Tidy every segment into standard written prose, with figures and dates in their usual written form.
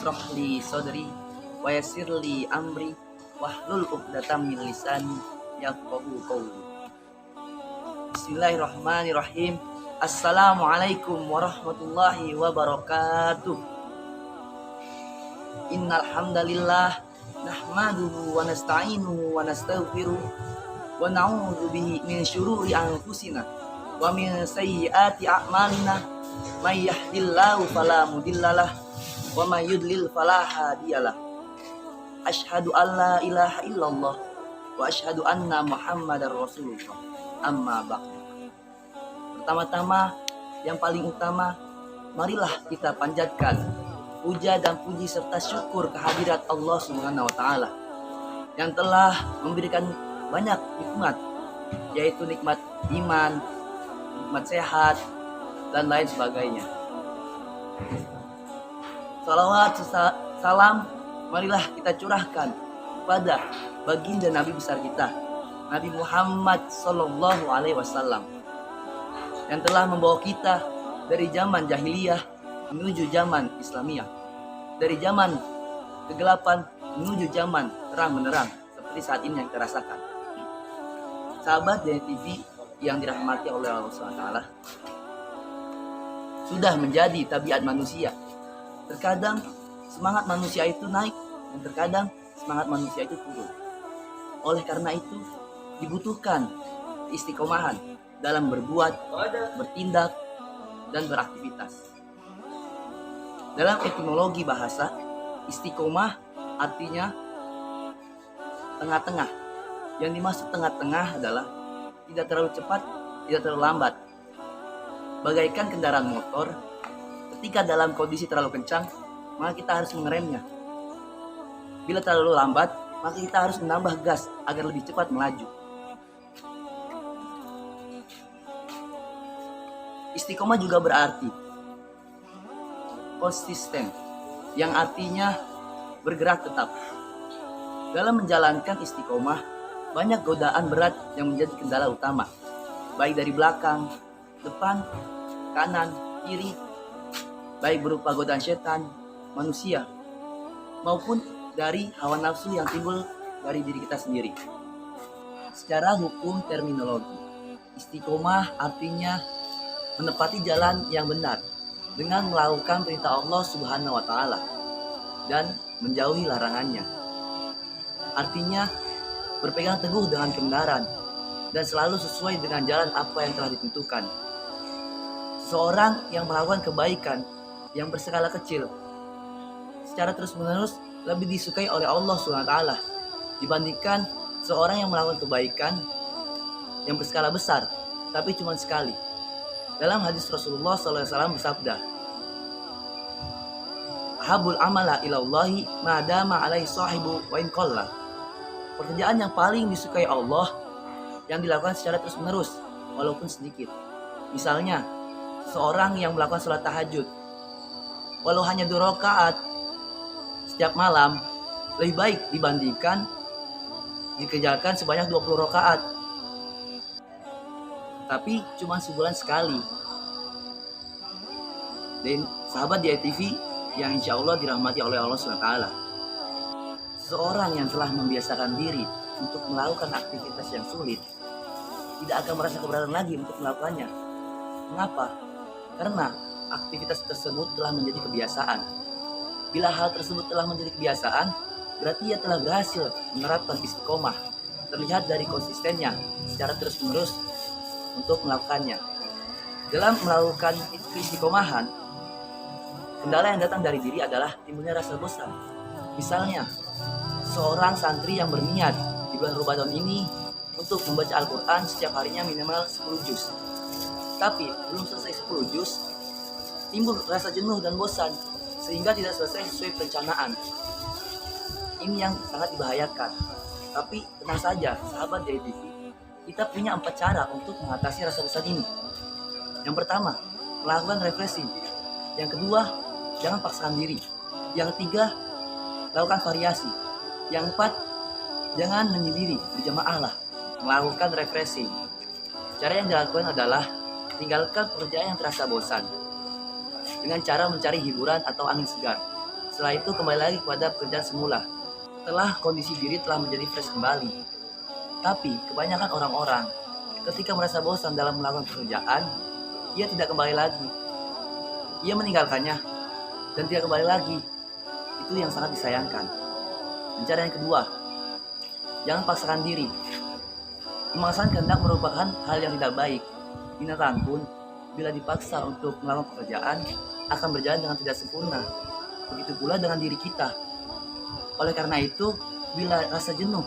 ishrah li sadri wa yassir li amri wahlul 'uqdatam min lisani yafqahu qawli. Bismillahirrahmanirrahim. Assalamualaikum warahmatullahi wabarakatuh. Innal hamdalillah nahmaduhu wa nasta'inuhu wa nastaghfiruh wa na'udzu bihi min syururi anfusina wa min sayyiati a'malina may yahdihillahu fala mudhillalah wa may yudlil fala hadiyalah. Asyhadu an la ilaha illallah wa asyhadu anna Muhammadar Rasulullah. Amma ba'du. Pertama-tama, yang paling utama, marilah kita panjatkan puja dan puji serta syukur kehadirat Allah Subhanahu wa taala yang telah memberikan banyak nikmat, yaitu nikmat iman, nikmat sehat, dan lain sebagainya. Salawat salam marilah kita curahkan kepada baginda Nabi besar kita, Nabi Muhammad Sallallahu Alaihi Wasallam, yang telah membawa kita dari zaman jahiliyah menuju zaman Islamiyah, dari zaman kegelapan menuju zaman terang benderang seperti saat ini yang kita rasakan. Sahabat DNTV yang dirahmati oleh Allah SWT, sudah menjadi tabiat manusia. Terkadang semangat manusia itu naik dan terkadang semangat manusia itu turun. Oleh karena itu dibutuhkan istiqomahan dalam berbuat, bertindak, dan beraktivitas. Dalam etimologi bahasa, istiqomah artinya tengah-tengah. Yang dimaksud tengah-tengah adalah tidak terlalu cepat, tidak terlalu lambat. Bagaikan kendaraan motor, ketika dalam kondisi terlalu kencang, maka kita harus mengeremnya. Bila terlalu lambat, maka kita harus menambah gas agar lebih cepat melaju. Istiqomah juga berarti konsisten, yang artinya bergerak tetap. Dalam menjalankan istiqomah, banyak godaan berat yang menjadi kendala utama, baik dari belakang, depan, kanan, kiri, baik berupa godaan setan, manusia, maupun dari hawa nafsu yang timbul dari diri kita sendiri. Secara hukum terminologi, istiqomah artinya menepati jalan yang benar dengan melakukan perintah Allah Subhanahu wa taala dan menjauhi larangannya. Artinya berpegang teguh dengan kebenaran dan selalu sesuai dengan jalan apa yang telah ditentukan. Seorang yang melakukan kebaikan yang berskala kecil secara terus-menerus lebih disukai oleh Allah Subhanahu wa taala dibandingkan seorang yang melakukan kebaikan yang berskala besar tapi cuma sekali. Dalam hadis Rasulullah SAW bersabda, "Habul amala ilallahi madama alaihi sahibu wa in qalla." Pekerjaan yang paling disukai Allah yang dilakukan secara terus-menerus walaupun sedikit. Misalnya, seorang yang melakukan sholat tahajud walau hanya 2 rakaat setiap malam lebih baik dibandingkan dikerjakan sebanyak 20 rakaat tapi cuma sebulan sekali. Dan sahabat DITV yang insya Allah dirahmati oleh Allah SWT, seseorang yang telah membiasakan diri untuk melakukan aktivitas yang sulit tidak akan merasa keberatan lagi untuk melakukannya. Mengapa? Karena aktivitas tersebut telah menjadi kebiasaan. Bila hal tersebut telah menjadi kebiasaan, berarti ia telah berhasil menerapkan istiqomah. Terlihat dari konsistennya secara terus-menerus untuk melakukannya. Dalam melakukan istiqomahan, kendala yang datang dari diri adalah timbulnya rasa bosan. Misalnya, seorang santri yang berniat di bulan Ramadan ini untuk membaca Al-Quran setiap harinya minimal 10 juz. Tapi belum selesai 10 juz, timbul rasa jenuh dan bosan sehingga tidak selesai sesuai perencanaan. Ini yang sangat dibahayakan. Tapi tenang saja, sahabat DITV, kita punya 4 cara untuk mengatasi rasa bosan ini. Yang pertama, melakukan refreshing. Yang kedua, jangan paksakan diri. Yang ketiga, lakukan variasi. Yang keempat, jangan menyendiri, berjamaahlah, melakukan refreshing. Cara yang dilakukan adalah tinggalkan pekerjaan yang terasa bosan dengan cara mencari hiburan atau angin segar. Setelah itu kembali lagi kepada pekerjaan semula. Setelah kondisi diri telah menjadi fresh kembali. Tapi kebanyakan orang-orang ketika merasa bosan dalam melakukan pekerjaan, ia tidak kembali lagi. Ia meninggalkannya dan tidak kembali lagi. Itu yang sangat disayangkan. Dan cara yang kedua, jangan paksakan diri. Memaksakan kehendak merupakan hal yang tidak baik. Binatang pun bila dipaksa untuk melakukan pekerjaan akan berjalan dengan tidak sempurna. Begitu pula dengan diri kita. Oleh karena itu, bila rasa jenuh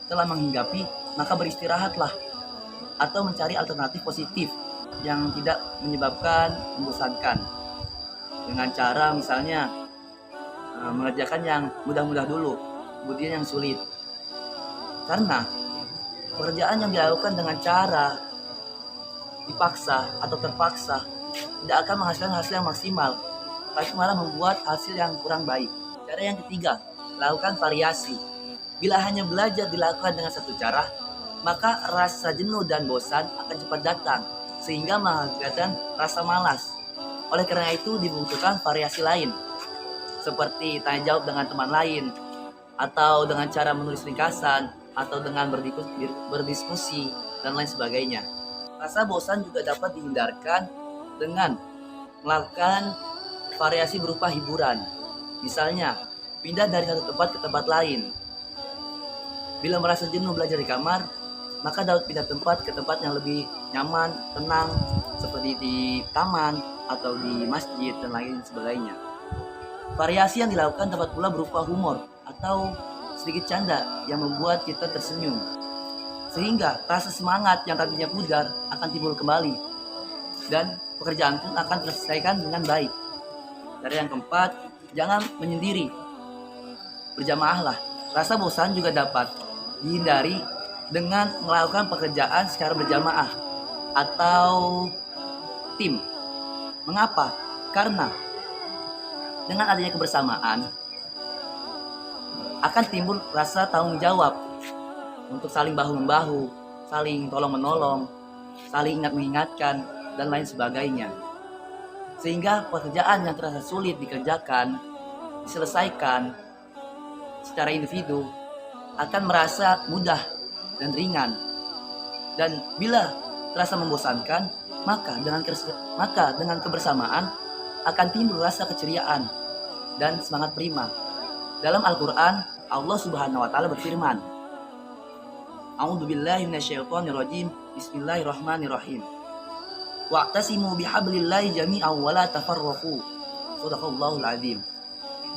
telah menghinggapi, maka beristirahatlah atau mencari alternatif positif yang tidak menyebabkan membosankan. Dengan cara misalnya mengerjakan yang mudah-mudah dulu, kemudian yang sulit. Karena pekerjaan yang dilakukan dengan cara dipaksa atau terpaksa tidak akan menghasilkan hasil yang maksimal, tapi malah membuat hasil yang kurang baik. Cara yang ketiga, lakukan variasi. Bila hanya belajar dilakukan dengan satu cara, maka rasa jenuh dan bosan akan cepat datang, sehingga mengakibatkan rasa malas. Oleh karena itu dibutuhkan variasi lain, seperti tanya jawab dengan teman lain, atau dengan cara menulis ringkasan, atau dengan berdiskusi, dan lain sebagainya. Rasa bosan juga dapat dihindarkan dengan melakukan variasi berupa hiburan. Misalnya, pindah dari satu tempat ke tempat lain. Bila merasa jenuh belajar di kamar, maka dapat pindah tempat ke tempat yang lebih nyaman, tenang, seperti di taman atau di masjid dan lain sebagainya. Variasi yang dilakukan dapat pula berupa humor atau sedikit canda yang membuat kita tersenyum, sehingga rasa semangat yang tadinya pudar akan timbul kembali dan pekerjaan pun akan terselesaikan dengan baik. Cara yang keempat, jangan menyendiri, berjamaahlah. Rasa bosan juga dapat dihindari dengan melakukan pekerjaan secara berjamaah atau tim. Mengapa? Karena dengan adanya kebersamaan akan timbul rasa tanggung jawab untuk saling bahu-membahu, saling tolong-menolong, saling ingat-mengingatkan, dan lain sebagainya. Sehingga pekerjaan yang terasa sulit dikerjakan, diselesaikan secara individu akan merasa mudah dan ringan. Dan bila terasa membosankan, maka dengan kebersamaan akan timbul rasa keceriaan dan semangat prima. Dalam Al-Quran, Allah Subhanahu wa Ta'ala berfirman, A'udzubillahi minasyaitonirrajim, Bismillahirrahmanirrahim. Wa'tasimu bihablillahi jami'an wa la tafarraqu. Shadaqallahul azim.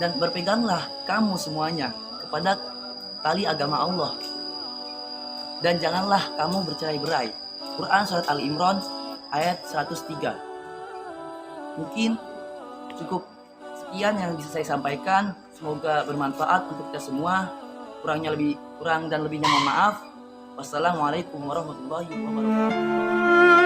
Dan berpeganglah kamu semuanya kepada tali agama Allah, dan janganlah kamu bercerai-berai. Quran surat Al-Imran ayat 103. Mungkin cukup sekian yang bisa saya sampaikan. Semoga bermanfaat untuk kita semua. Kurang dan lebihnya mohon maaf. Wassalamualaikum warahmatullahi wabarakatuh.